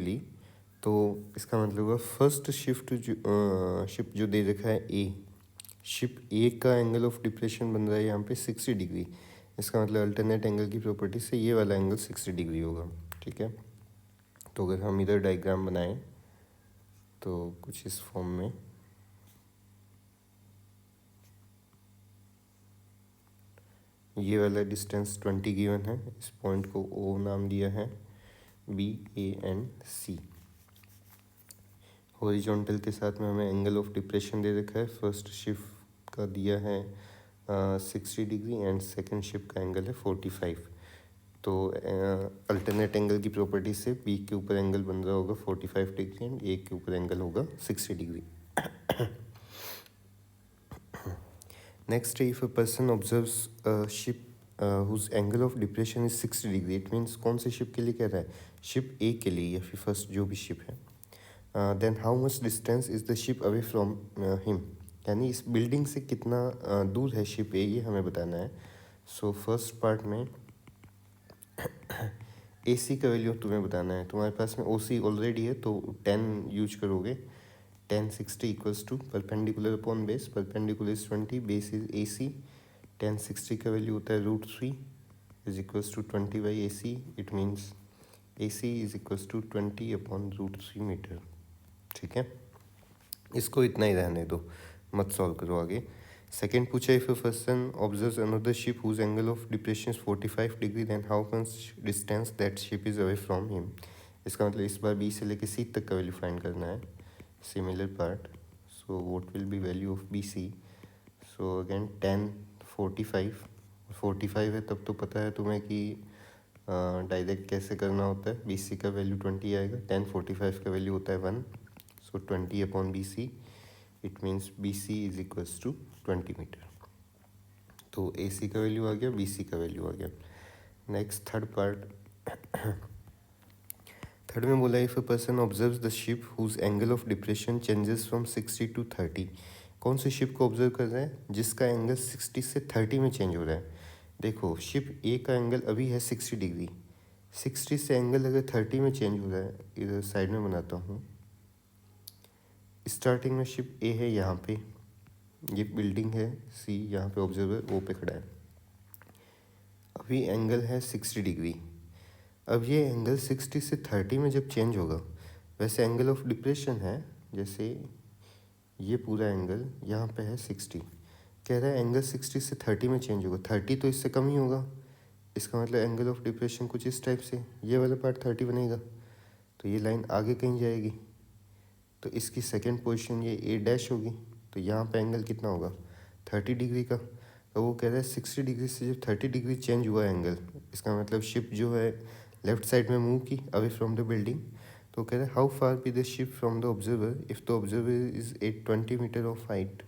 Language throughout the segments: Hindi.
डिग्री, तो इसका मतलब हुआ फर्स्ट शिप जो दे रखा है ए, शिप ए का एंगल ऑफ डिप्रेशन बन रहा है यहाँ पे 60 डिग्री। इसका मतलब अल्टरनेट एंगल की प्रॉपर्टी से ये वाला एंगल 60 डिग्री होगा। ठीक है, तो अगर हम इधर डायग्राम बनाएं तो कुछ इस फॉर्म में, ये वाला डिस्टेंस 20 गिवन है, इस पॉइंट को ओ नाम दिया है, B, A and C. Horizontal के साथ में हमें एंगल ऑफ डिप्रेशन दे रखा है, फर्स्ट शिफ्ट का दिया है 60 डिग्री एंड सेकंड शिफ्ट का एंगल है 45। तो अल्टरनेट एंगल की प्रॉपर्टी से बी के ऊपर एंगल बन रहा होगा 45 डिग्री एंड ए के ऊपर एंगल होगा 60 degree. Next, if a person observes a ship whose angle of depression is 60 degree, it means कौन से शिप के लिए कह रहा है, शिप ए के लिए या फिर फर्स्ट जो भी शिप है, then how much distance is the ship away from him, यानी इस बिल्डिंग से कितना दूर है शिप ए, ये हमें बताना है। सो फर्स्ट पार्ट में ए सी का वैल्यू तुम्हें बताना है। तुम्हारे पास में ओ सी ऑलरेडी है तो 10 यूज करोगे। 10 60 equals to perpendicular upon base, perpendicular is 20, base is A C. 10 60 का वैल्यू होता है √3 is equals to 20 by A C. It means A C is equals to 20 upon √3 metre. ठीक है, इसको इतना ही रहने दो, मत सॉल्व करो आगे। सेकेंड पूछा, if a person observes another ship whose angle of depression 45 degree, then how much distance that ship is away from him. इसका मतलब इस बार बी से लेके सी तक का वैल्यू फाइंड करना है, similar part. So what will be value of B C. So again 10 45 है, तब तो पता है तुम्हें कि डायरेक्ट कैसे करना होता है। बी सी का वैल्यू 20 आएगा, 10 45 का वैल्यू होता है 1, so 20 upon B C, it means B C is equals to 20 metre. तो ए सी का वैल्यू आ गया, बी सी का वैल्यू आ गया। नेक्स्ट थर्ड पार्ट, थर्ड में बोला, if a person observes the ship whose angle of depression changes from 60 to 30। कौन सी शिप को ऑब्जर्व कर रहे हैं जिसका एंगल 60 से 30 में चेंज हो रहा है। देखो, शिप ए का एंगल अभी है 60 डिग्री, 60 से एंगल अगर 30 में चेंज हो रहा है, इधर साइड में बनाता हूँ। स्टार्टिंग में शिप ए है यहाँ पे, ये बिल्डिंग है सी, यहाँ पे ऑब्जर्वर ओ पे खड़ा है, अभी एंगल है 60 डिग्री। अब ये एंगल 60 से 30 में जब चेंज होगा, वैसे एंगल ऑफ डिप्रेशन है, जैसे ये पूरा एंगल यहाँ पे है 60, कह रहा है एंगल 60 से 30 में चेंज होगा, 30 तो इससे कम ही होगा। इसका मतलब एंगल ऑफ डिप्रेशन कुछ इस टाइप से, ये वाला पार्ट 30 बनेगा, तो ये लाइन आगे कहीं जाएगी, तो इसकी सेकंड पोजीशन ये ए डैश होगी, तो यहाँ पे एंगल कितना होगा 30 डिग्री का। तो वो कह रहा है 60 डिग्री से जब 30 डिग्री चेंज हुआ एंगल, इसका मतलब शिप जो है लेफ्ट साइड में मूव की अवे फ्रॉम द बिल्डिंग। तो कह रहा है how far be the ship from the observer if the observer is 820 metre of height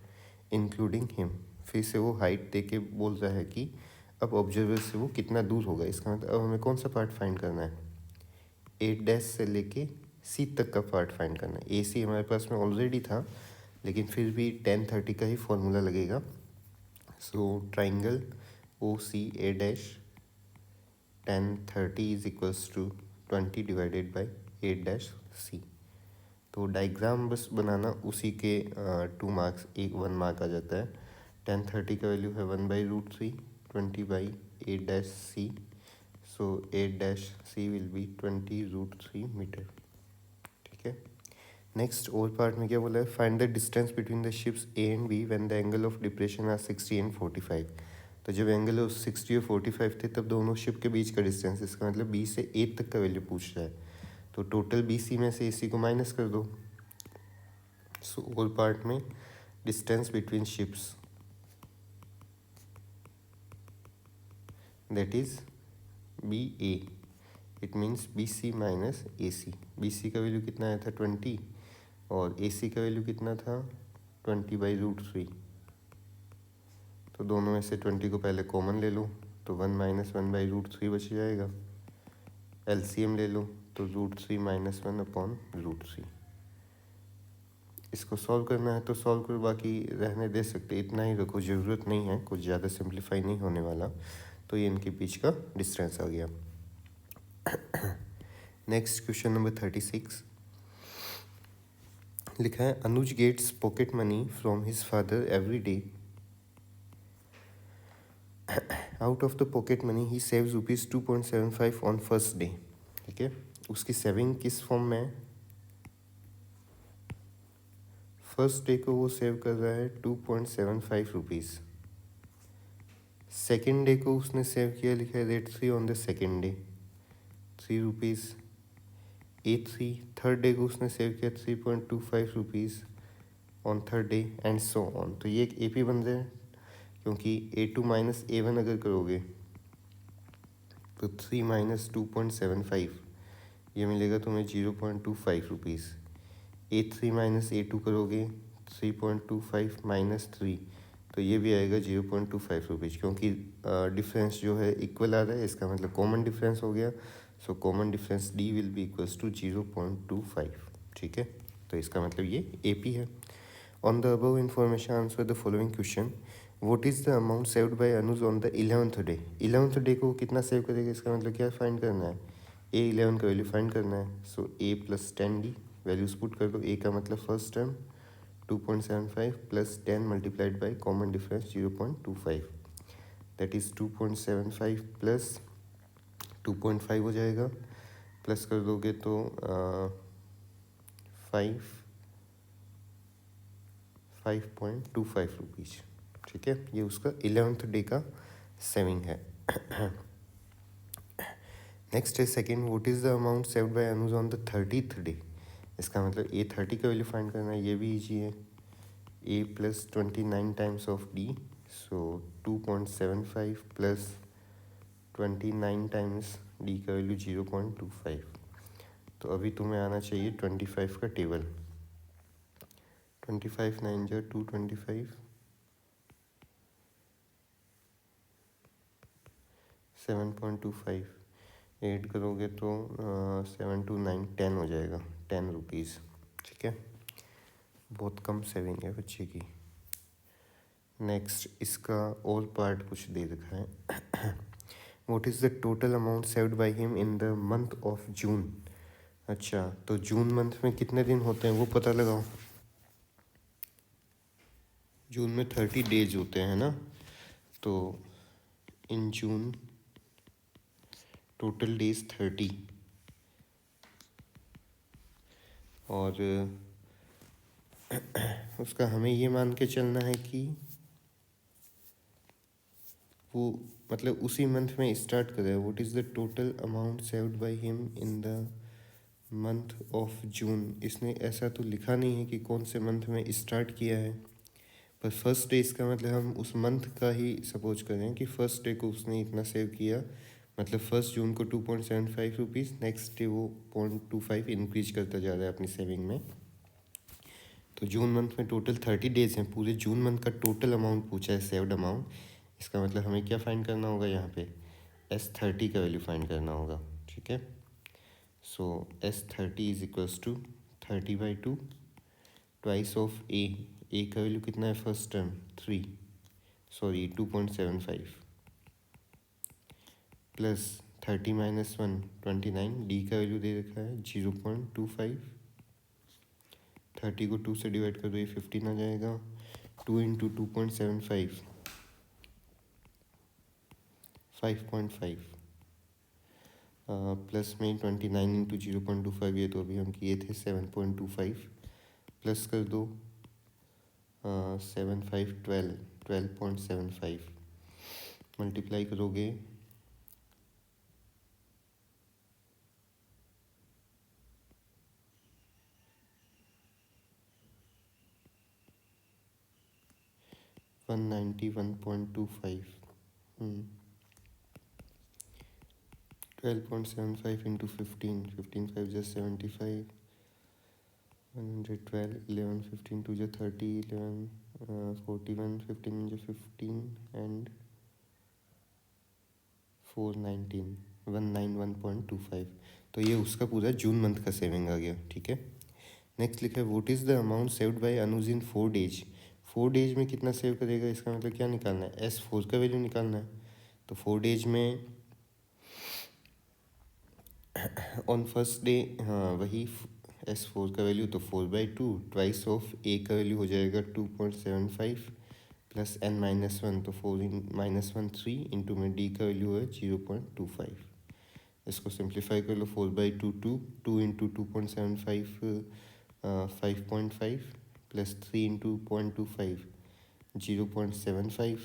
including him. फिर से वो हाइट दे के बोल रहा है कि अब ऑब्जर्वर से वो कितना दूर होगा। इसका मतलब अब हमें कौन सा पार्ट फाइंड करना है, 8 डैश से लेके सी तक का पार्ट फाइंड करना है। ए सी हमारे पास में ऑलरेडी था, लेकिन फिर भी 10 30 का ही फॉर्मूला लगेगा। So triangle O C A dash 10 30 is equals to 20 divided by 8 dash C. तो डायग्राम बस बनाना, उसी के 2 मार्क्स, 1 मार्क आ जाता है। 10 30 का वैल्यू है 1/√3, 20 by 8 dash C, so 8 dash C will be 20√3 metre. ठीक है, नेक्स्ट और पार्ट में क्या बोला है, find the distance between the ships A and B when the angle of depression are 60 and 45। तो जब एंगल 60 और 45 थे तब दोनों शिप के बीच का डिस्टेंस, इसका मतलब बी से ए तक का वैल्यू पूछ रहा है, तो टोटल बी सी में से ए सी को माइनस कर दो। सो और पार्ट में distance between ships, that is B A, it means B C minus A C. B C का वैल्यू कितना आया था 20 और ए सी का वैल्यू कितना था 20/√3। तो दोनों में से 20 को पहले कॉमन ले लो, तो 1 - 1/√3 बच जाएगा। एलसीएम ले लो तो √3 - 1/√3। इसको सॉल्व करना है तो सॉल्व करो, बाकी रहने दे सकते, इतना ही रखो, ज़रूरत नहीं है, कुछ ज़्यादा सिंप्लीफाई नहीं होने वाला। तो ये इनके बीच का डिस्टेंस आ गया। नेक्स्ट क्वेश्चन नंबर 36 लिखा है Anuj gets pocket money from his father every day. Out of the pocket money he saves ₹2.75 on first day. ठीक है, उसकी सेविंग किस फॉर्म में है? फर्स्ट डे को वो सेव कर रहा है ₹2.75। सेकेंड डे को उसने सेव किया, लिखा है rate 3 on the second day ₹3 A3। Third day को उसने सेव किया ₹3.25 on third day and so on. तो ये एक AP बन रहा है, क्योंकि A2 माइनस A1 अगर करोगे तो 3 माइनस 2.75 ये मिलेगा तुम्हें ₹0.25। A3 माइनस A2 करोगे 3.25 माइनस 3 तो ये भी आएगा ₹0.25, क्योंकि डिफरेंस जो है इक्वल आ रहा है, इसका मतलब कॉमन डिफरेंस हो गया। So common difference D will be equals to 0.25। ठीक है, तो इसका मतलब ये AP है। On the above information answer the following question. What is the amount saved by Anuj on the 11th डे। 11th डे को कितना सेव करेगा, इसका मतलब क्या फाइंड करना है? A11 का वैल्यू फाइंड करना है। सो A + 10D वैल्यूज पुट कर दो। A का मतलब first term 2.75 plus 10 multiplied by common difference 0.25, that is 2.75 plus 2.5 हो जाएगा, प्लस कर दोगे तो 5.25 रुपीज़। ठीक है, ये उसका 11th डे का सेविंग है। नेक्स्ट है second, what is the amount saved by Anuj on the 30th day. इसका मतलब A30 का वैल्यू फाइंड करना है, ये भी ईजी है। A + 29 times of D, so 2.75 plus 29 times D का वैल्यू 0.25। तो अभी तुम्हें आना चाहिए 25 का टेबल। 25 9 जा 225, 7.25 ऐड करोगे तो 7 2 9 10 हो जाएगा, ₹10। ठीक है, बहुत कम सेविंग है बच्चे की। नेक्स्ट इसका और पार्ट कुछ दे रखा है। What is the total amount saved by him in the month of June. अच्छा, तो जून मंथ में कितने दिन होते हैं वो पता लगाओ। जून में 30 डेज होते हैं ना, तो इन जून टोटल डेज 30 और उसका हमें ये मान के चलना है कि वो मतलब उसी मंथ में स्टार्ट कर रहा है। What is the total amount saved by him in the month of June. इसने ऐसा तो लिखा नहीं है कि कौन से मंथ में स्टार्ट किया है, पर फर्स्ट डे इसका मतलब हम उस मंथ का ही सपोज करें कि फर्स्ट डे को उसने इतना सेव किया, मतलब 1 जून को ₹2.75, नेक्स्ट डे वो 0.25 इंक्रीज करता जा रहा है अपनी सेविंग में। तो जून मंथ में टोटल 30 डेज हैं, पूरे जून मंथ का टोटल अमाउंट पूछा है, सेव्ड अमाउंट। इसका मतलब हमें क्या फाइंड करना होगा, यहाँ पे S30 का वैल्यू फाइंड करना होगा। ठीक है, so S30 is equals to 30/2 twice of A का वैल्यू कितना है फर्स्ट टर्म 2.75 प्लस 30 - 1 29, D का वैल्यू दे रखा है 0.25। 30 को 2 से डिवाइड कर दो, ये 15 आ जाएगा। 2 × 2.75 5.5 प्लस में 29 × 0.25, ये तो अभी हम किए थे 7.25, प्लस कर दो 7 5 12 12.75 मल्टीप्लाई करोगे 191.25 12.75 into 15, 15 5 just 75, 112, 11, 15 2 just 30, 11, 41, 15 just 15 and 419, 191.25। तो ये उसका पूरा जून मंथ का सेविंग आ गया। ठीक है, नेक्स्ट लिखा है what is the amount saved by Anuj in 4 days. 4 days में कितना सेव करेगा, इसका मतलब क्या निकालना है, S4 का वैल्यू निकालना है। तो 4 डेज में ऑन फर्स्ट डे हाँ वही S4 का वैल्यू तो 4/2 ट्वाइस ऑफ A का वैल्यू हो जाएगा 2.75 प्लस n-1 तो 4 - 3 इंटू में D का वैल्यू है 0.25। इसको सिंप्लीफाई कर लो 4/2 2 इंटू 2.75 5.5 प्लस 3 इंटू 0.25 0.75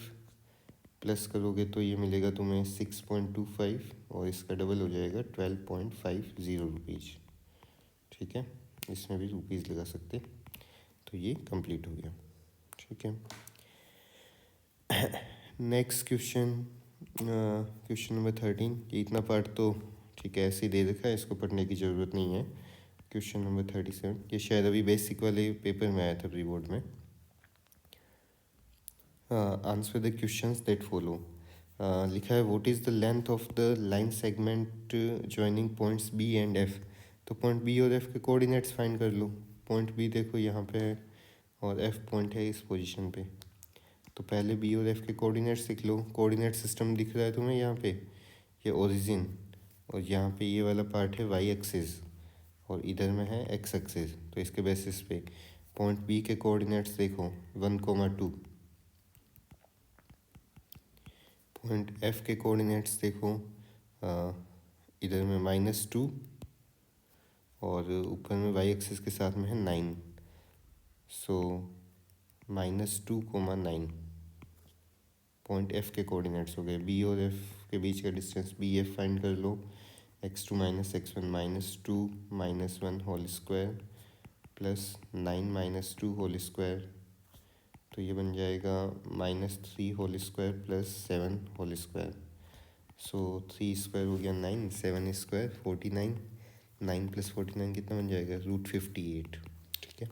प्लस करोगे तो ये मिलेगा तुम्हें 6.25 और इसका डबल हो जाएगा 12.50 रुपीज़। ठीक है, इसमें भी रुपीज़ लगा सकते। तो ये कंप्लीट हो गया। ठीक है, नेक्स्ट क्वेश्चन, क्वेश्चन नंबर 13। ये इतना पार्ट तो ठीक है ऐसे ही दे रखा है, इसको पढ़ने की ज़रूरत नहीं है। क्वेश्चन नंबर 37, ये शायद अभी बेसिक वाले पेपर में आया था प्री बोर्ड में। Answer the questions that follow. लिखा है what is the length of the line segment joining points B and F. तो पॉइंट बी और एफ के कोऑर्डिनेट्स फाइंड कर लो। पॉइंट बी देखो यहाँ पे है और एफ पॉइंट है इस पोजीशन पे। तो पहले बी और एफ के कोऑर्डिनेट्स लिख लो। कोऑर्डिनेट सिस्टम दिख रहा है तुम्हें यहाँ पे, ये ओरिजिन, और यहाँ पे ये वाला पार्ट है वाई एक्सिस और इधर में है एक्स एक्सिस। तो इसके बेसिस पे पॉइंट बी के कोऑर्डिनेट्स देखो 1,2। पॉइंट एफ के कोऑर्डिनेट्स देखो इधर में -2 और ऊपर में वाई एक्सिस के साथ में है 9। सो -2,9 पॉइंट एफ के कोऑर्डिनेट्स हो गए। बी और एफ के बीच का डिस्टेंस बी एफ फाइंड कर लो। x2 - x1 -2 -1 whole square plus 9 - 2 whole square, तो ये बन जाएगा -3 whole square plus 7 whole square. So 3 square हो गया 9, 7 स्क्वायर 49, 9 + 49 कितना बन जाएगा √58। ठीक है,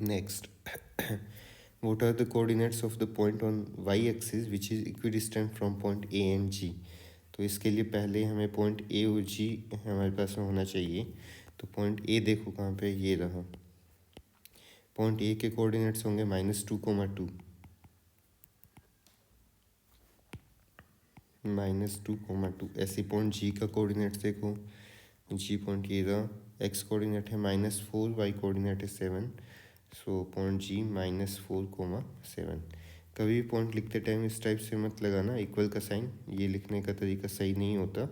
next what are the coordinates of the point on y axis which is equidistant from point A and G। तो इसके लिए पहले हमें पॉइंट ए और जी हमारे पास में होना चाहिए। तो पॉइंट ए देखो कहाँ पे, ये रहा। पॉइंट ए के कोऑर्डिनेट्स होंगे -2,2 -2,2। ऐसे पॉइंट जी का कोऑर्डिनेट्स देखो, जी पॉइंट ये रहा। एक्स कोऑर्डिनेट है -4, वाई कोऑर्डिनेट है 7। सो पॉइंट जी -4,7। कभी भी पॉइंट लिखते टाइम इस टाइप से मत लगाना इक्वल का साइन, ये लिखने का तरीका सही नहीं होता।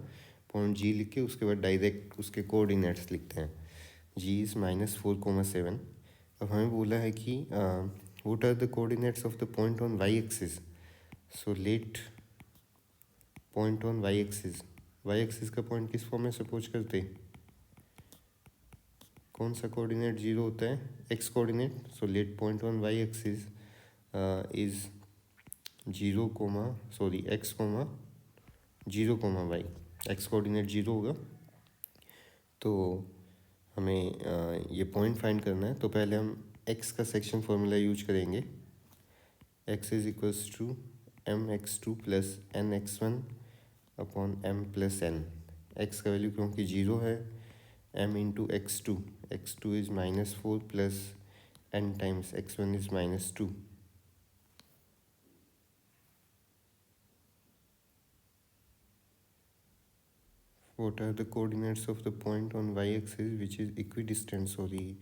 पॉइंट जी लिख के उसके बाद डायरेक्ट उसके कोऑर्डिनेट्स लिखते हैं। G is -4,7। अब हमें बोला है कि what are the coordinates of the point on Y axis. So let point on Y axis, Y axis का पॉइंट किस फॉर्म में सपोज करते, कौन सा कोऑर्डिनेट 0 होता है, X coordinate. So let point on Y axis is 0, x, 0, y। X coordinate 0 होगा। तो हमें ये पॉइंट फाइंड करना है। तो पहले हम x का सेक्शन फॉर्मूला यूज करेंगे। x = mx2 + nx1 upon m + n। x का वैल्यू क्योंकि 0 है, m × x2, x2 is -4 plus n times x1 is -2। What are the coordinates of the point on y-axis which is equidistant। Sorry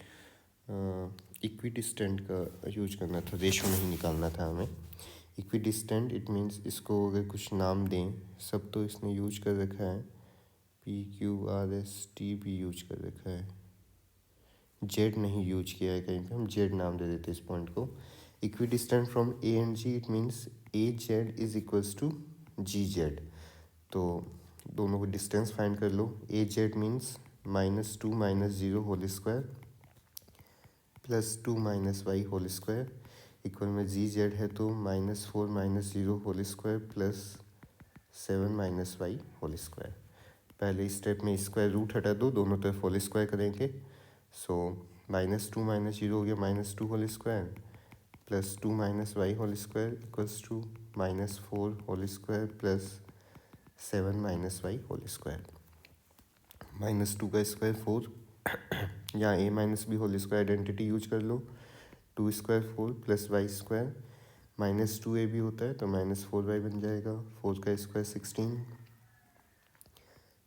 equidistant का यूज करना था, रेशो नहीं निकालना था हमें। इक्विडिस्टेंट इट मीन्स इसको अगर कुछ नाम दें, सब तो इसने यूज कर रखा है, PQRST भी यूज कर रखा है, जेड नहीं यूज किया है कहीं पे, हम जेड नाम दे देते इस पॉइंट को। Equidistant from A and G it means AZ is equals to GZ। तो दोनों को डिस्टेंस फाइंड कर लो। AZ means -2 - 0 whole square plus 2 - y whole square equal में GZ है तो -4 - 0 whole square plus 7 - y whole square. पहले स्टेप में स्क्वायर रूट हटा दो, दोनों तरफ होल स्क्वायर करेंगे। सो -2 - 0 हो गया -2 whole square plus 2 - y whole square equals to -4 whole square plus 7 - y whole square. -2 का स्क्वायर 4, यहाँ a - b whole square identity use कर लो। 2 square 4 plus y square, -2ab होता है तो -4y बन जाएगा। 4 का स्क्वायर 16,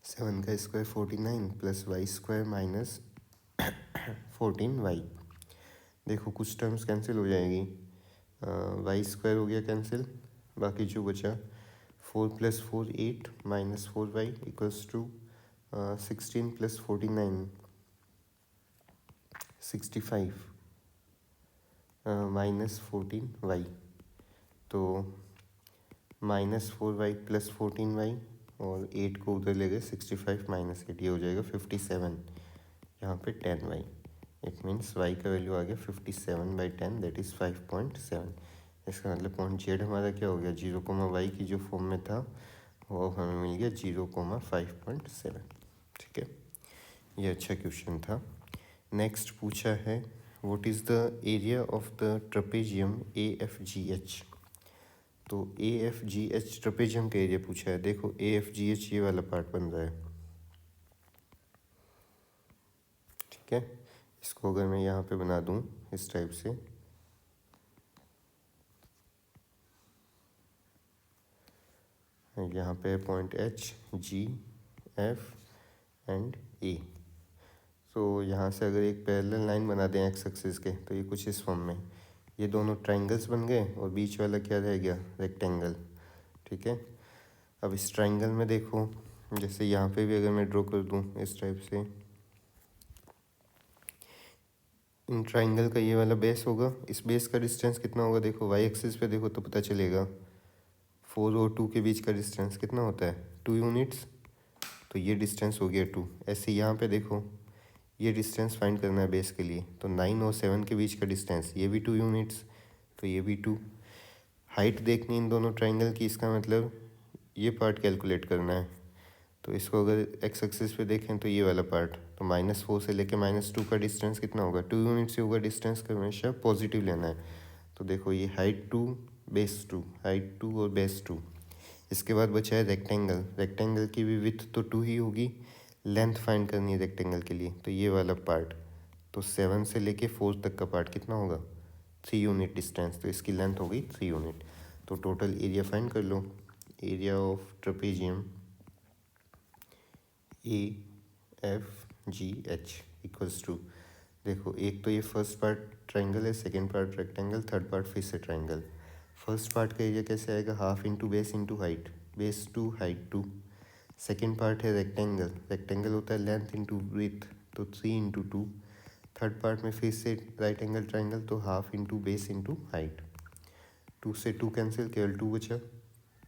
7 का square 49 plus Y square minus 14y। देखो कुछ टर्म्स कैंसिल हो जाएगी, वाई स्क्वायर हो गया कैंसिल, बाकी जो बचा 4 + 4 8 minus 4y equals to 16 + 49 65 minus 14y। तो -4y + 14y और 8 को उधर ले गए 65 माइनस 8, ये हो जाएगा 57, यहाँ पे 10y। इट मीन्स y का वैल्यू आ गया 57/10 दैट इज़ 5.7। इसका मतलब पॉइंट जेड हमारा क्या हो गया, 0, y की जो फॉर्म में था वो हमें मिल गया 0,5.7। ठीक है, ये अच्छा क्वेश्चन था। नेक्स्ट पूछा है what is the area of the trapezium AFGH। तो AFGH ट्रेपेजियम का एरिया पूछा है। देखो AFGH ये वाला पार्ट बन रहा है, ठीक है। इसको अगर मैं यहाँ पे बना दूँ इस टाइप से, यहाँ पे point H, G, F and A। तो यहाँ से अगर एक पैरेलल लाइन बना दें एक्स एक्सिस के, तो ये कुछ इस फॉर्म में, ये दोनों ट्रायंगल्स बन गए और बीच वाला क्या रह गया, रेक्टेंगल। ठीक है, अब इस ट्रायंगल में देखो, जैसे यहाँ पे भी अगर मैं ड्रॉ कर दूँ इस टाइप से, इन ट्रायंगल का ये वाला बेस होगा, इस बेस का डिस्टेंस कितना होगा, देखो वाई एक्सिस पे देखो तो पता चलेगा। 4 और 2 के बीच का डिस्टेंस कितना होता है, 2 यूनिट्स, तो ये डिस्टेंस हो गया 2। ऐसे यहाँ पे देखो, ये डिस्टेंस फाइंड करना है बेस के लिए, तो 9 और 7 के बीच का डिस्टेंस, ये भी 2 यूनिट्स, तो ये भी 2। हाइट देखनी इन दोनों ट्रायंगल की, इसका मतलब ये पार्ट कैलकुलेट करना है। तो इसको अगर एक्स एक्सिस पे देखें तो ये वाला पार्ट, तो -4 से लेके -2 का डिस्टेंस कितना होगा, 2 यूनिट से होगा डिस्टेंस का, हमेशा पॉजिटिव लेना है। तो देखो ये हाइट 2 बेस 2, हाइट 2 और बेस 2। इसके बाद बचा है रेक्टेंगल, रेक्टेंगल की भी विड्थ तो 2 ही होगी, लेंथ फाइंड करनी है रेक्टेंगल के लिए, तो ये वाला पार्ट, तो 7 से लेके 4 तक का पार्ट कितना होगा, 3 यूनिट डिस्टेंस, तो इसकी लेंथ हो गई 3 यूनिट। तो टोटल एरिया फाइंड कर लो, area of trapezium AFGH equals to, देखो एक तो ये फर्स्ट पार्ट ट्रायंगल है, second part rectangle, third part फिर से ट्रायंगल। फर्स्ट पार्ट का एरिया कैसे आएगा, half into base into height, base 2 height 2। Second part है रेक्टेंगल, रेक्टेंगल होता है लेंथ इंटू ब्रेथ, तो 3 × 2। थर्ड पार्ट में फिर से राइट एंगल ट्रायंगल, तो half into base into height. 2 से 2 कैंसिल, केवल 2 बचा,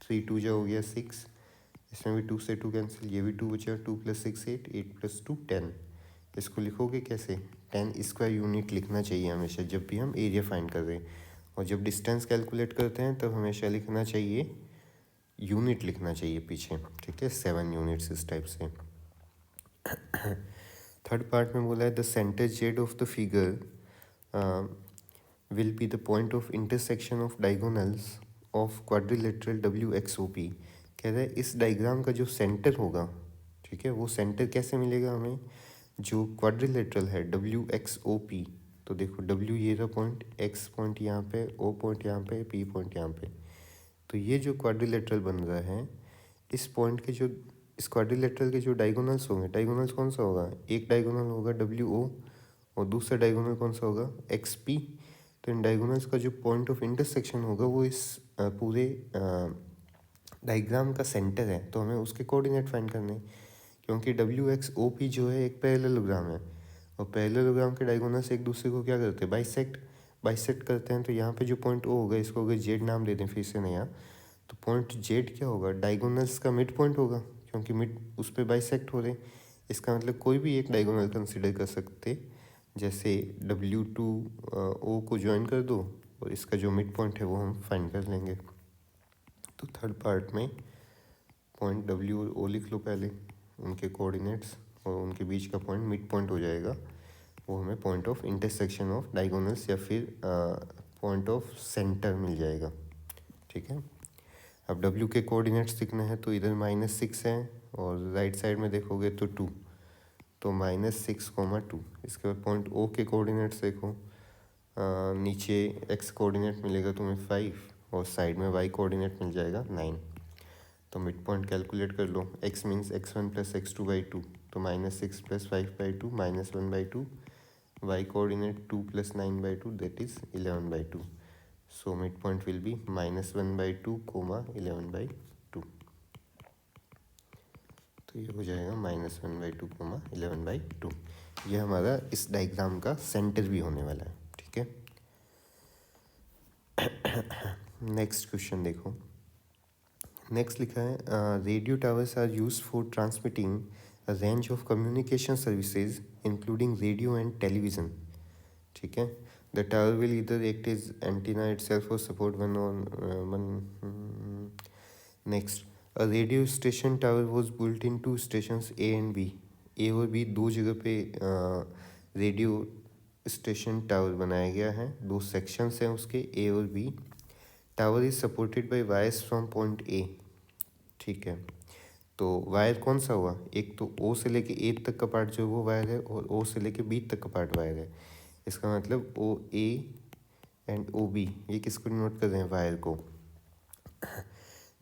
3 2 जा हो गया 6, इसमें भी 2 से 2 कैंसिल, ये भी 2 बचा, 2 + 6 8, 8 + 2 10। इसको लिखोगे कैसे, 10 स्क्वायर यूनिट लिखना चाहिए हमेशा जब भी हम एरिया फाइंड कर रहे हैं, और जब डिस्टेंस कैलकुलेट करते हैं तब हमेशा लिखना चाहिए, यूनिट लिखना चाहिए पीछे। ठीक है, 7 यूनिट्स इस टाइप से। थर्ड पार्ट में बोला है the centre Z of the figure will be the point of intersection of diagonals of quadrilateral WXOP। कह रहा है इस डायग्राम का जो सेंटर होगा, ठीक है, वो सेंटर कैसे मिलेगा हमें, जो क्वाड्रिलेटरल है WXOP। तो देखो W ये रहा पॉइंट, X पॉइंट यहाँ पे, O पॉइंट यहाँ पे, P पॉइंट यहाँ पे। तो ये जो क्वाड्रिलेटरल बन रहा है, इस पॉइंट के जो, इस क्वाड्रिलेटरल के जो डायगोनल्स होंगे, डायगोनल्स कौन सा होगा, एक डायगोनल होगा WO और दूसरा डायगोनल कौन सा होगा, XP। तो इन डायगोनल्स का जो पॉइंट ऑफ इंटरसेक्शन होगा वो इस पूरे डायग्राम का सेंटर है, तो हमें उसके कोऑर्डिनेट फाइंड करने हैं। क्योंकि WXOP जो है एक पैरेललोग्राम है, और पैरेललोग्राम के डायगोनल्स एक दूसरे को क्या करते हैं, बाइसेक्ट करते हैं। तो यहाँ पे जो पॉइंट O होगा, इसको अगर जेड नाम दे दें फिर से नया, तो पॉइंट जेड क्या होगा, डायगोनल्स का मिड पॉइंट होगा, क्योंकि मिड उस पर बाइसेक्ट हो रहे। इसका मतलब कोई भी एक डायगोनल कंसिडर कर सकते, जैसे W2O को ज्वाइन कर दो और इसका जो मिड पॉइंट है वो हम फाइंड कर लेंगे। तो थर्ड पार्ट में पॉइंट W और O लिख लो पहले, उनके कोऑर्डिनेट्स, और उनके बीच का पॉइंट मिड पॉइंट हो जाएगा, वो हमें point of intersection of diagonals या फिर पॉइंट ऑफ सेंटर मिल जाएगा। ठीक है, अब W के कोऑर्डिनेट्स दिखने हैं, तो इधर -6 है और राइट साइड में देखोगे तो 2, तो -6, 2। इसके बाद पॉइंट O के कोऑर्डिनेट्स देखो, नीचे x कोऑर्डिनेट मिलेगा तुम्हें 5 और साइड में y कोऑर्डिनेट मिल जाएगा 9। तो मिड पॉइंट कैलकुलेट कर लो। x means x1 plus x2/2, तो -6 plus 5/2 -1/2। y coordinate 2 plus 9/2 that is 11/2। So mid point will be -1/2 11/2। तो ये हो जाएगा -1/2 11/2। ये हमारा इस डायग्राम का सेंटर भी होने वाला है, ठीक है। नेक्स्ट क्वेश्चन देखो। नेक्स्ट लिखा है radio towers are used for transmitting a range of communication services including radio and television, ठीक है। द टावर विल इधर एक्ट एज एंटीना इटसेल्फ और support one. Next, a radio station tower was built in two stations A and B. A और बी दो जगह पे रेडियो स्टेशन टावर बनाया गया है, दो सेक्शंस हैं उसके, ए और B. Tower is supported by wires from point A, ठीक है। तो वायर कौन सा हुआ, एक तो ओ से लेके ए तक का पार्ट जो वो वायर है, और ओ से लेके बी तक का पार्ट वायर है। इसका मतलब ओ ए एंड ओ बी, ये किसको नोट कर रहे हैं, वायर को।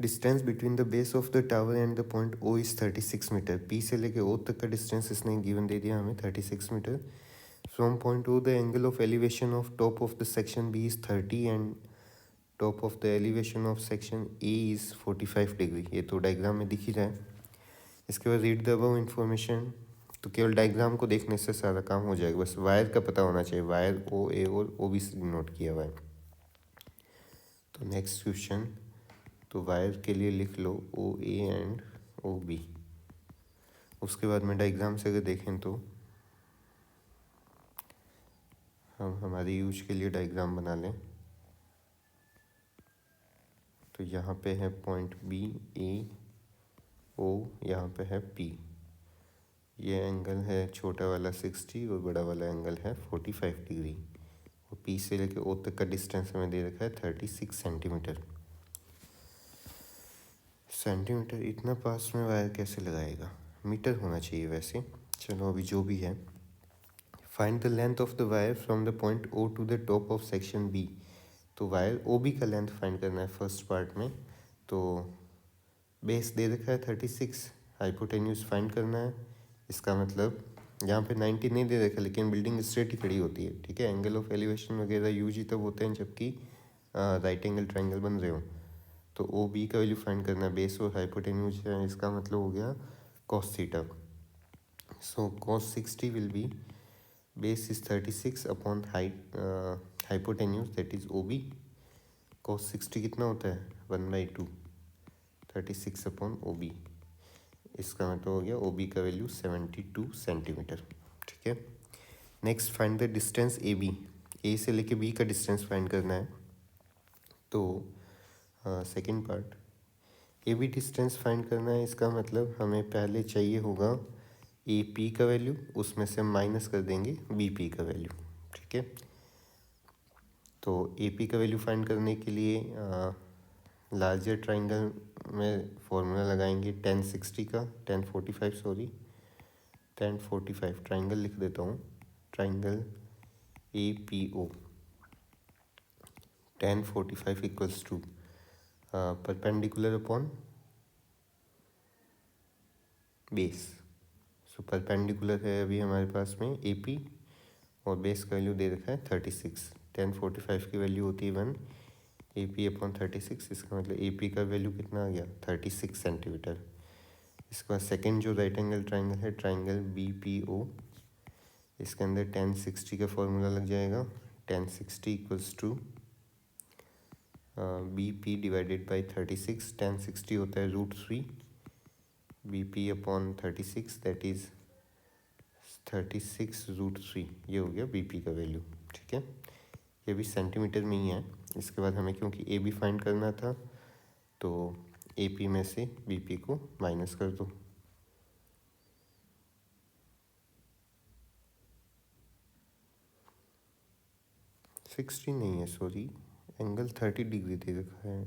Distance between the base of the tower and the point O is 36 metre. P से लेके ओ तक का डिस्टेंस इसने गिवन दे दिया हमें 36 metre. From point O the angle of elevation of top of the section B is 30 and top of the elevation of section A is 45 degree. ये तो डायग्राम में दिख ही रहा है। इसके बाद रीड द अबव इन्फॉर्मेशन। तो केवल डायग्राम को देखने से सारा काम हो जाएगा, बस वायर का पता होना चाहिए, वायर ओ ए और ओ बी नोट किया हुआ है। तो नेक्स्ट क्वेश्चन, तो वायर के लिए लिख लो ओ ए एंड ओ बी। उसके बाद में डायग्राम से अगर देखें तो हम हमारे यूज के लिए डायग्राम बना लें। तो यहाँ पे है पॉइंट बी ए ओ, यहाँ पे है पी। ये एंगल है छोटा वाला 60 और बड़ा वाला एंगल है 45 डिग्री। और पी से लेके ओ तक का डिस्टेंस हमें दे रखा है 36 सेंटीमीटर। सेंटीमीटर इतना पास में वायर कैसे लगाएगा, मीटर होना चाहिए वैसे। चलो अभी जो भी है। Find the length of the wire from the point O to the top of section B. तो वायर ओ बी का लेंथ फाइंड करना है फर्स्ट पार्ट में। तो बेस दे रखा है 36, हाइपोटेन्यूज फाइंड करना है। इसका मतलब यहाँ पे 90 नहीं दे रखा, लेकिन बिल्डिंग स्ट्रेट ही खड़ी होती है, ठीक है। एंगल ऑफ एलिवेशन वगैरह यूज ही तब होते हैं जबकि राइट एंगल ट्रायंगल बन रहे हो। तो ओ बी का वैल्यू फाइंड करना है, बेस और हाइपोटेन्यूज है, इसका मतलब हो गया cos theta. So cos 60 will be, base is 36 upon hypotenuse that is O B. Cos 60 कितना होता है 1/2, 36 अपॉन ओ बी। इसका मतलब हो गया ओ बी का वैल्यू 72 सेंटीमीटर, ठीक है। Next find the distance A B. A से लेके बी का डिस्टेंस फाइंड करना है। तो second part, A B distance find करना है। इसका मतलब हमें पहले चाहिए होगा ए पी का वैल्यू, उसमें से माइनस कर देंगे बी पी का वैल्यू, ठीक है। तो ए पी का वैल्यू फाइंड करने के लिए लार्जर ट्राइंगल में फॉर्मूला लगाएंगे tan 60 का, tan 45 सॉरी, tan 45 ट्राइंगल लिख देता हूँ, triangle A P O. tan 45 equals to perpendicular upon base. So perpendicular है अभी हमारे पास में ए पी, और बेस का वैल्यू दे रखा है 36। tan 45 की वैल्यू होती है 1, ए पी अपॉन 36। इसका मतलब ए पी का वैल्यू कितना आ गया 36 सेंटीमीटर। इसके बाद सेकेंड जो राइट एंगल ट्राइंगल है, ट्राइंगल बी पी ओ, इसके अंदर tan 60 का फॉर्मूला लग जाएगा। tan 60 equals to B P divided by 36। tan 60 होता है √3 B P upon 36 that is 36√3। ये हो गया बी पी का वैल्यू, ठीक है। ये भी सेंटीमीटर में ही है। इसके बाद हमें क्योंकि ए बी फाइंड करना था, तो ए पी में से बी पी को माइनस कर दो। सिक्सटी नहीं है सॉरी, एंगल 30 डिग्री दे रखा है,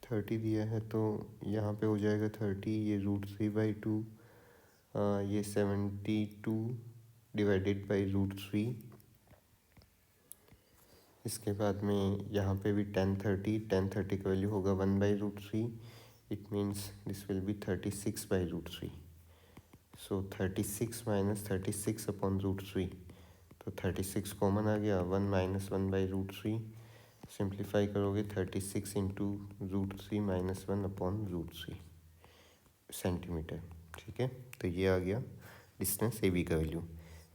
30 दिया है, तो यहाँ पे हो जाएगा 30, ये √3/2, ये 72 डिवाइडेड बाई √3, इसके बाद में यहाँ पे भी 1030 का वैल्यू होगा 1/√3. It means this will be 36/√3. So 36 minus 36/√3. तो 36 कॉमन आ गया. 1 माइनस 1/√3. सिंप्लीफाई करोगे 36 इंटू √3 माइनस 1/√3 सेंटीमीटर. ठीक है, तो ये आ गया डिस्टेंस ए बी का वैल्यू.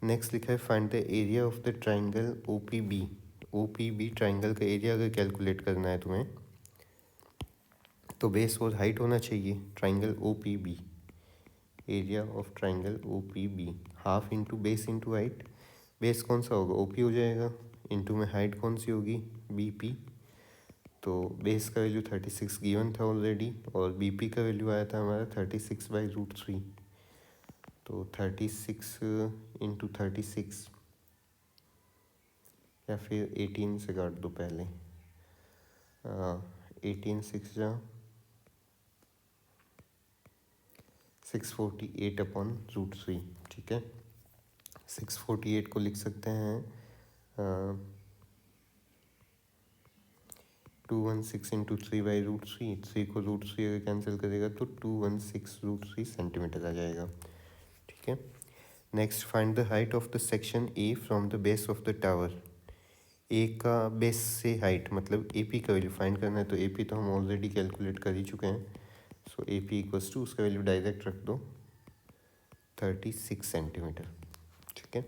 नेक्स्ट लिखा है find the area of the triangle O P B. O P B triangle का एरिया अगर कैलकुलेट करना है तुम्हें तो बेस और हाइट होना चाहिए. Triangle O P B, area of triangle O P B, half into base into height. Base कौन सा होगा, ओ पी हो जाएगा. इंटू में हाइट कौन सी होगी, बी पी. तो बेस का वैल्यू 36 गिवन था ऑलरेडी और बी पी का वैल्यू आया था हमारा 36/√3. तो 36 इंटू 36 या फिर 18 से काट दो पहले. 18 6 जा 648/√3. ठीक है, 648 को लिख सकते हैं 216 इंटू 3/√3. 3 को √3 अगर कैंसिल करेगा तो 216√3 सेंटीमीटर आ जाएगा. ठीक है, next find the height of the section A from the base of the tower. A का बेस से हाइट मतलब ए पी का वैल्यू फाइंड करना है. तो ए पी तो हम ऑलरेडी कैलकुलेट कर ही चुके हैं. सो ए पी इक्वल्स टू उसका वैल्यू डायरेक्ट रख दो 36 सेंटीमीटर. ठीक है,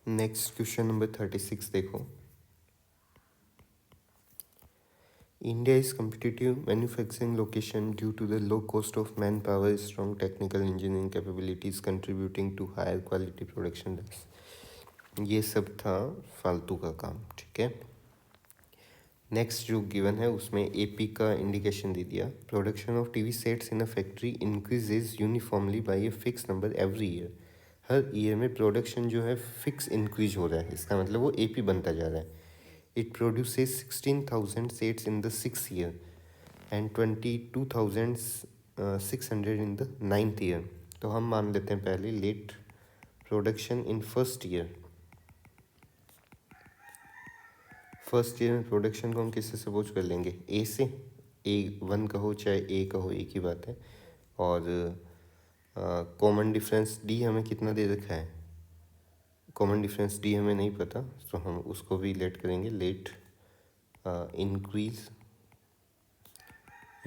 नेक्स्ट क्वेश्चन नंबर 36 देखो. India is competitive manufacturing location due to the low cost of manpower, strong technical engineering capabilities contributing to higher quality production. ये सब था फालतू का काम. ठीक है, नेक्स्ट जो गिवन है उसमें एपी का इंडिकेशन दे दिया. Production of TV sets in a factory increases uniformly by a fix number every year. हर ईयर में प्रोडक्शन जो है फिक्स इंक्रीज हो रहा है. इसका मतलब वो एपी बनता जा रहा है. It produces 16,000 sets in the 6th year and 22,600 in the 9th year. तो हम मान लेते हैं पहले let production in first year. First year में प्रोडक्शन को हम किससे सपोज कर लेंगे, ए से. A1 कहो चाहे ए कहो एक ही बात है. और कॉमन डिफरेंस डी हमें कितना दे रखा है, कॉमन डिफरेंस डी हमें नहीं पता. तो हम उसको भी लेट करेंगे let increase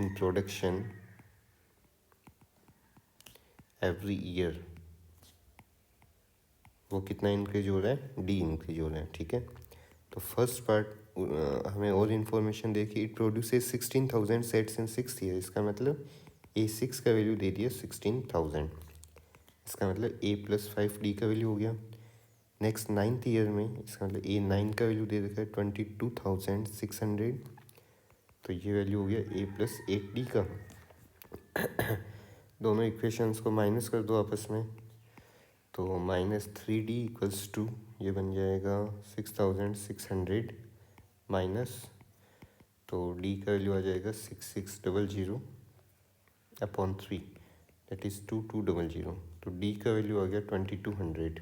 in production every year. वो कितना इंक्रीज हो रहा है, डी इंक्रीज हो रहा है. ठीक है, तो फर्स्ट पार्ट हमें और इन्फॉर्मेशन देखिए. It produces 16,000 sets in 6th year. इसका मतलब A6 का वैल्यू दे दिया 16,000. इसका मतलब A+5D का वैल्यू हो गया. नेक्स्ट 9th ईयर में इसका मतलब A9 का वैल्यू दे रखा है 22,600. तो ये वैल्यू हो गया A+8D का. दोनों इक्वेशंस को माइनस कर दो आपस में. तो -3D इक्वल्स टू ये बन जाएगा 6,600 माइनस. तो D का वैल्यू आ जाएगा 6600/3 दैट इज़ 2200. तो D का वैल्यू आ गया 2200.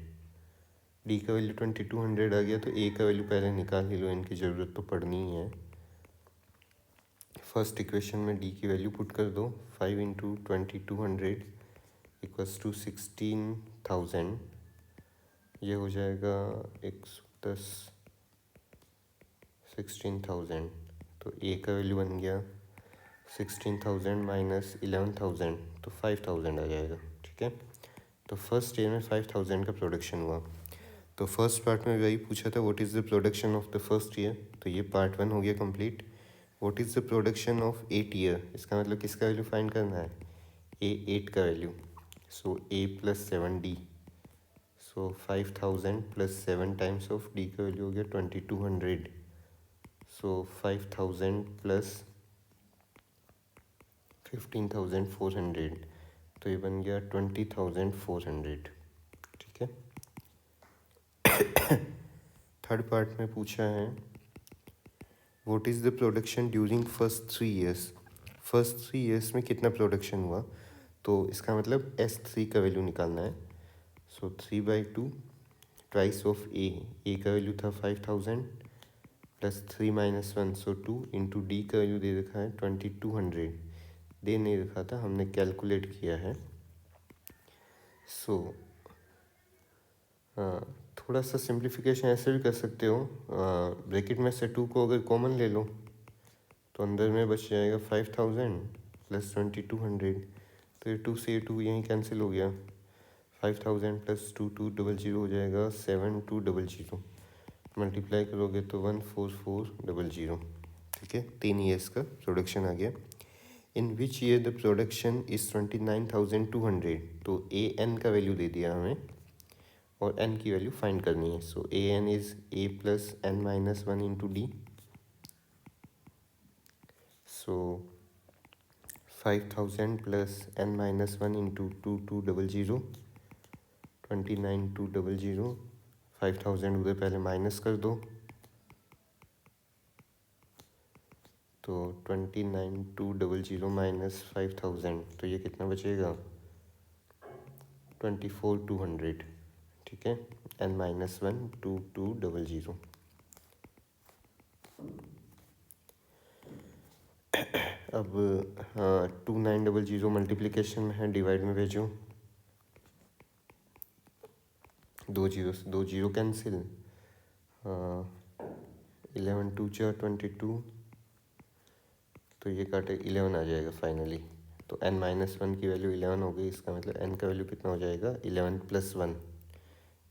D का वैल्यू 2200 आ गया. तो A का वैल्यू पहले निकाल ही लो, इनकी ज़रूरत तो पड़नी ही है. फर्स्ट इक्वेशन में D की वैल्यू पुट कर दो. 5 इंटू 2200 इक्वल्स टू 16,000. ये हो जाएगा 110 16,000. तो A का वैल्यू बन गया 16,000 माइनस 11,000. तो 5,000 आ जाएगा. ठीक है, तो फर्स्ट ईयर में 5,000 का प्रोडक्शन हुआ. तो फर्स्ट पार्ट में वही पूछा था what is the production of the first year. तो ये पार्ट 1 हो गया complete. What is the production of 8th year. इसका मतलब किसका वैल्यू फाइंड करना है, A8 का value. So A+7D. So so 5000 plus 7 times of D का वैल्यू हो गया 2200। सो 5000 प्लस 15400, तो ये बन गया 20400। ठीक है। थर्ड पार्ट में पूछा है what is the production during first 3 years. First 3 years में कितना प्रोडक्शन हुआ, तो इसका मतलब S3 का वैल्यू निकालना है। सो 3/2 ट्वाइस ऑफ ए का वैल्यू था 5000 प्लस 3 - 1 सो 2 इंटू डी का वैल्यू दे रखा है 2200, दे नहीं रखा था, हमने कैलकुलेट किया है। सो थोड़ा सा सिंप्लीफिकेशन ऐसे भी कर सकते हो, ब्रैकेट में से 2 को अगर कॉमन ले लो तो अंदर में बच जाएगा 5000 प्लस 2200, तो ये 2 से ये 2 यहीं कैंसिल हो गया। 5000 प्लस 2200 हो जाएगा 7200, मल्टीप्लाई करोगे तो 14400। ठीक है, 3 ईयर्स का प्रोडक्शन आ गया। In which year the production is 29200, तो ए एन का वैल्यू दे दिया हमें और एन की वैल्यू फाइंड करनी है। So A N is A plus N minus 1 into D. So 5000 plus N minus 1 into 2200, 29200। 5000 उधर पहले माइनस कर दो, तो 29200 माइनस 5000, तो ये कितना बचेगा 24200। ठीक है, एन माइनस 1 2200। अब 2900 मल्टीप्लिकेशन में है, डिवाइड में भेजो, 2 जीरो से 2 जीरो कैंसिल, 11 2 जा 22, तो ये काटे 11 आ जाएगा फाइनली। तो n माइनस 1 की वैल्यू 11 हो गई, इसका मतलब n का वैल्यू कितना हो जाएगा 11 प्लस 1।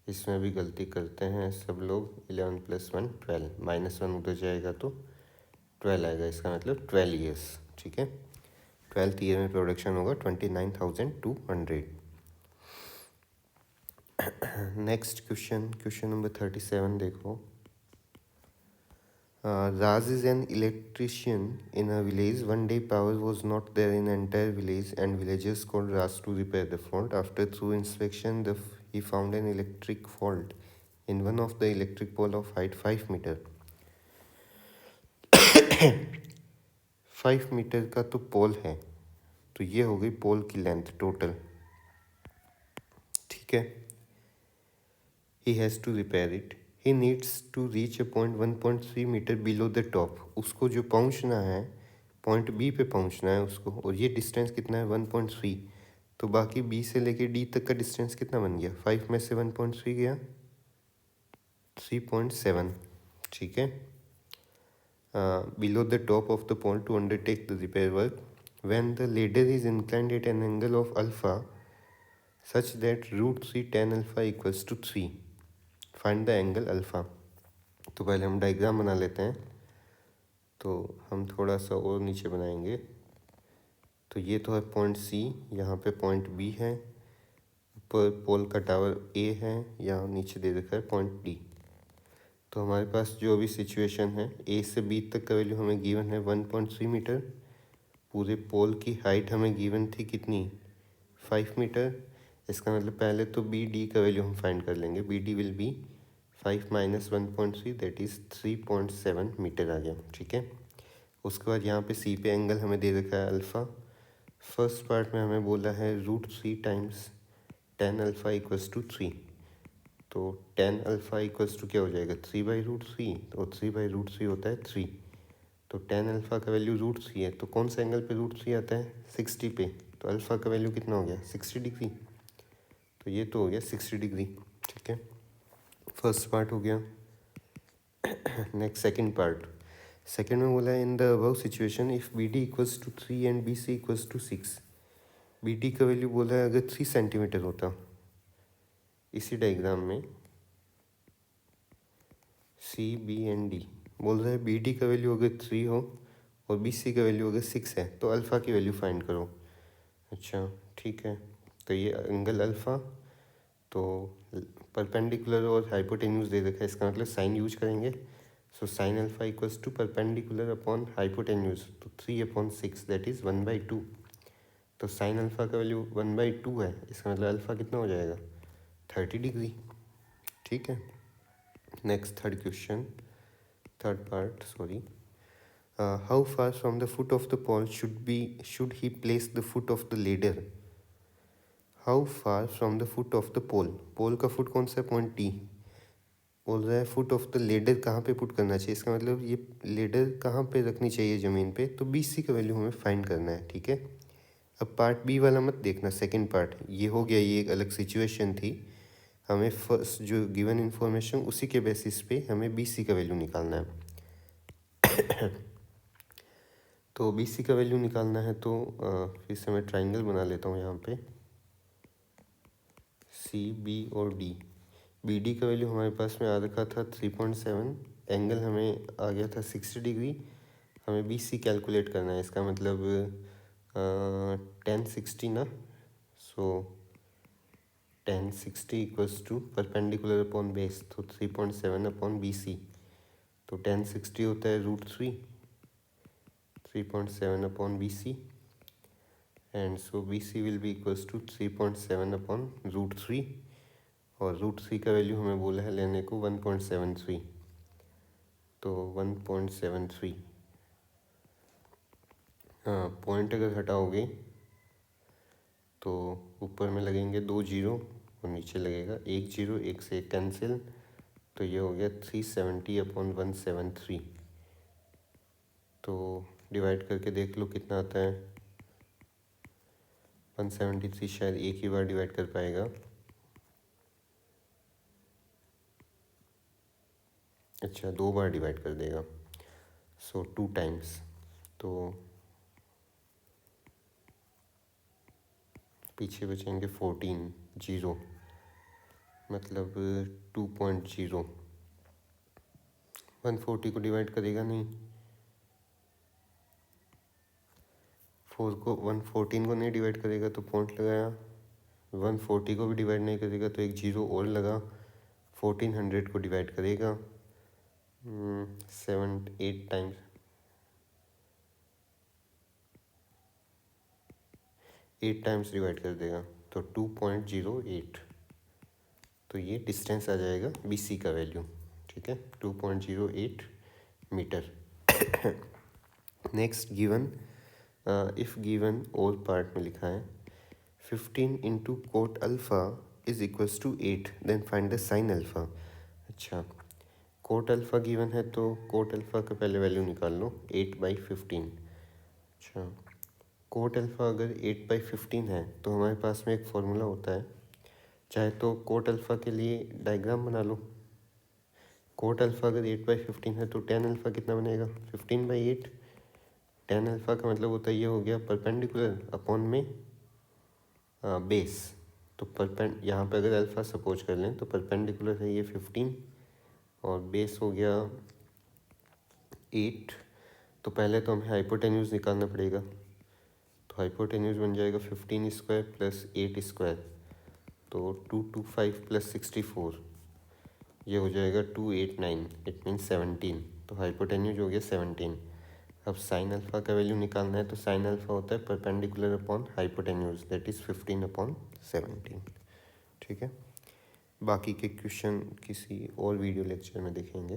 इसमें भी गलती करते हैं सब लोग, 11 प्लस 1 12, माइनस 1 उधर जाएगा तो 12 आएगा, इसका मतलब 12 ईयर्स। ठीक है, 12th ईयर में प्रोडक्शन होगा 29200। नेक्स्ट क्वेश्चन नंबर 37 देखो। Raj is an electrician in a village. One day power was not there in the entire village and villagers called Raj to repair the fault. After thorough inspection, he found an electric fault in one of the electric pole of height 5 meter. 5 metre का तो पोल है, तो ये हो गई पोल की लेंथ टोटल। ठीक है, he has to repair it. He needs to reach a point 1.3 metre below the top. उसको जो पहुंचना है पॉइंट बी पे पहुंचना है उसको, और ये डिस्टेंस कितना है 1.3, तो बाकी बी से लेके डी तक का डिस्टेंस कितना बन गया, 5 में से 1.3 गया 3.7। ठीक है, below the top of the pole to undertake the repair work when the ladder is inclined at an angle of alpha such that √3 tan alpha equals to 3, find the angle alpha. तो पहले हम डायग्राम बना लेते हैं, तो हम थोड़ा सा और नीचे बनाएंगे। तो ये तो है पॉइंट सी, यहाँ पे पॉइंट बी है, ऊपर पोल का टावर ए है, यहाँ नीचे दे रखा है पॉइंट डी। तो हमारे पास जो भी सिचुएशन है, ए से बी तक का वैल्यू हमें गिवन है 1.3 मीटर, पूरे पोल की हाइट हमें गिवन थी कितनी 5 मीटर। इसका मतलब पहले तो बी डी का वैल्यू हम फाइंड कर लेंगे। B D will be 5 minus 1.3 that is 3.7 metre आ गया। ठीक है, उसके बाद यहाँ पे सी पे एंगल हमें दे रखा है अल्फ़ा। फर्स्ट पार्ट में हमें बोला है √3 times tan alpha equals to 3, तो tan अल्फ़ा इक्वल्स टू क्या हो जाएगा 3/√3, तो 3/√3 होता है 3, तो tan अल्फ़ा का वैल्यू √3 है, तो कौन सा एंगल पे √3 आता है 60 पे, तो अल्फ़ा का वैल्यू कितना हो गया 60 डिग्री, तो ये तो हो गया 60 डिग्री। ठीक है, फर्स्ट पार्ट हो गया। नेक्स्ट सेकंड में बोला है in the above situation if B D equals to 3 and B C equals to 6, B D का वैल्यू बोला है अगर 3 सेंटीमीटर होता, इसी डायग्राम में सी बी एंड डी बोल रहा है बी डी का वैल्यू अगर 3 हो और बी सी का वैल्यू अगर 6 है तो अल्फ़ा की वैल्यू फाइंड करो। अच्छा ठीक है, तो ये एंगल अल्फ़ा तो परपेंडिकुलर और हाइपोटेन्यूज दे रखा है, इसका मतलब साइन यूज करेंगे। So sine alpha equals to perpendicular upon hypotenuse, तो 3/6 दैट इज़ 1/2। तो साइन अल्फा का वैल्यू 1/2 है, इसका मतलब अल्फा कितना हो जाएगा 30 डिग्री। ठीक है, next third question, third part sorry. How far from the foot of the pole should he place the foot of the ladder. How far from the foot of the pole, pole का फुट कौन सा है, पॉइंट टी। बोल रहा है फुट ऑफ द लेडर कहाँ पे पुट करना चाहिए, इसका मतलब ये लेडर कहाँ पे रखनी चाहिए ज़मीन पे, तो BC का वैल्यू हमें फाइंड करना है। ठीक है, अब पार्ट बी वाला मत देखना, सेकंड पार्ट ये हो गया, ये एक अलग सिचुएशन थी। हमें फर्स्ट जो गिवन इन्फॉर्मेशन उसी के बेसिस पे हमें BC का वैल्यू निकालना है। तो BC का वैल्यू निकालना है तो फिर से मैं ट्राइंगल बना लेता हूँ यहाँ पे, CB और D। BD का वैल्यू हमारे पास में आ रखा था 3.7, एंगल हमें आ गया था 60 डिग्री। हमें BC कैलकुलेट करना है, इसका मतलब 1060 ना, so 1060 equals to perpendicular upon base, तो 3.7 अपॉन BC, तो 1060 होता है √3, 3.7 upon BC, and so BC will be equals to 3.7 upon √3, और √3 का वैल्यू हमें बोला है लेने को 1.73, तो 1.73। हाँ, पॉइंट अगर हटाओगे तो ऊपर में लगेंगे 2 जीरो और नीचे लगेगा 1 जीरो, एक से एक कैंसिल, तो ये हो गया 370 अपॉन 173। तो डिवाइड करके देख लो कितना आता है, 173 शायद एक ही बार डिवाइड कर पाएगा, अच्छा 2 बार डिवाइड कर देगा, सो 2 टाइम्स, तो पीछे बचेंगे 14 जीरो, मतलब 2.0। 140 को डिवाइड करेगा नहीं, 114 को नहीं डिवाइड करेगा तो पॉइंट लगाया, 140 को भी डिवाइड नहीं करेगा तो एक जीरो और लगा, 1400 को डिवाइड करेगा 8 टाइम्स, 8 टाइम्स डिवाइड कर देगा तो 2.08, तो ये डिस्टेंस आ जाएगा BC का वैल्यू। ठीक है, 2.08 metre. Next given, if given और पार्ट में लिखा है 15 into cot alpha is equals to 8, then find the sine alpha. अच्छा, कोट अल्फ़ा गिवन है तो कोट अल्फ़ा का पहले वैल्यू निकाल लो, 8/15। अच्छा, कोट अल्फ़ा अगर 8/15 है तो हमारे पास में एक फॉर्मूला होता है, चाहे तो कोट अल्फ़ा के लिए डायग्राम बना लो। कोट अल्फ़ा अगर 8/15 है तो टेन अल्फ़ा कितना बनेगा 15/8। टेन अल्फ़ा का मतलब होता है ये हो गया परपेंडिकुलर अपॉन में बेस, तो यहाँ पे अगर अल्फ़ा सपोज कर लें तो परपेंडिकुलर है ये 15 और बेस हो गया 8, तो पहले तो हमें हाइपोटेन्यूज निकालना पड़ेगा, तो हाइपोटेन्यूज बन जाएगा 15 स्क्वायर प्लस 8 स्क्वायर, तो 225 प्लस 64, ये हो जाएगा 289, इट मीन्स 17, तो हाइपोटेन्यूज हो गया 17। अब साइन अल्फ़ा का वैल्यू निकालना है तो साइन अल्फ़ा होता है perpendicular upon hypotenuse, that is 15/17। ठीक है, बाकी के क्वेश्चन किसी और वीडियो लेक्चर में देखेंगे।